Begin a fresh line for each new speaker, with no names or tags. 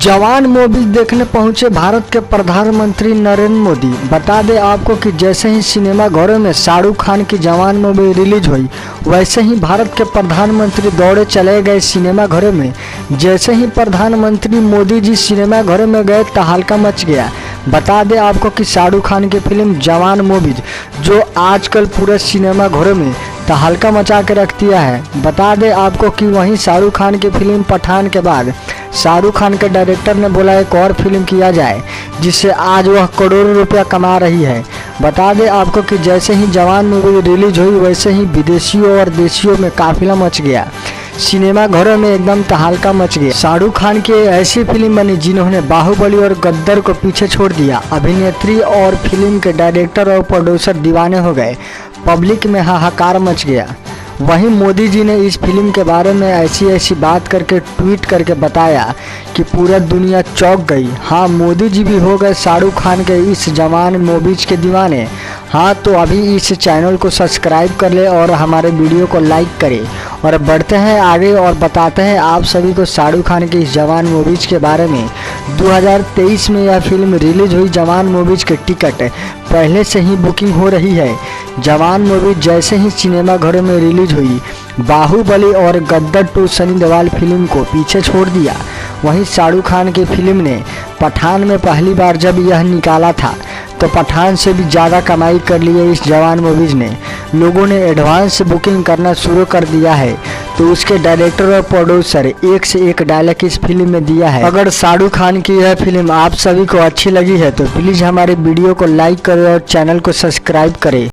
जवान मूवी देखने पहुंचे भारत के प्रधानमंत्री नरेंद्र मोदी। बता दें आपको कि जैसे ही सिनेमा घरों में शाहरुख खान की जवान मूवी रिलीज हुई, वैसे ही भारत के प्रधानमंत्री दौड़े चले गए सिनेमा घरों में। जैसे ही प्रधानमंत्री मोदी जी सिनेमा घरों में गए, तहलका मच गया। बता दें आपको कि शाहरुख खान की फिल्म जवान मूवीज जो आजकल पूरे सिनेमा घरों में तहलका मचा के रख दिया है। बता दें आपको कि वहीं शाहरुख खान की फिल्म पठान के बाद शाहरुख खान के डायरेक्टर ने बोला एक और फिल्म किया जाए, जिससे आज वह करोड़ों रुपया कमा रही है। बता दें आपको कि जैसे ही जवान मूवी रिलीज हुई, वैसे ही विदेशियों और देशियों में काफिला मच गया। सिनेमा घरों में एकदम तहलका मच गया। शाहरुख खान की ऐसी फिल्म बनी जिन्होंने बाहुबली और गद्दर को पीछे छोड़ दिया। अभिनेत्री और फिल्म के डायरेक्टर और प्रोड्यूसर दीवाने हो गए। पब्लिक में हाहाकार मच गया। वहीं मोदी जी ने इस फिल्म के बारे में ऐसी बात करके ट्वीट करके बताया कि पूरा दुनिया चौंक गई। हाँ, मोदी जी भी हो गए शाहरुख खान के इस जवान मूवीज के दीवाने। हाँ, तो अभी इस चैनल को सब्सक्राइब कर ले और हमारे वीडियो को लाइक करें। और बढ़ते हैं आगे और बताते हैं आप सभी को शाहरुख खान की इस जवान मूवीज के बारे में। 2023 में यह फिल्म रिलीज हुई। जवान मूवीज के टिकट पहले से ही बुकिंग हो रही है। जवान मूवी जैसे ही सिनेमा घरों में रिलीज हुई, बाहुबली और गद्दर 2 सनी देओल फिल्म को पीछे छोड़ दिया। वहीं शाहरुख खान की फिल्म ने पठान में पहली बार जब यह निकाला था, तो पठान से भी ज़्यादा कमाई कर ली है इस जवान मूवीज़ ने। लोगों ने एडवांस बुकिंग करना शुरू कर दिया है। तो उसके डायरेक्टर और प्रोड्यूसर एक से एक डायलॉग इस फिल्म में दिया है। अगर शाहरुख खान की यह फिल्म आप सभी को अच्छी लगी है, तो प्लीज़ हमारे वीडियो को लाइक करें और चैनल को सब्सक्राइब करें।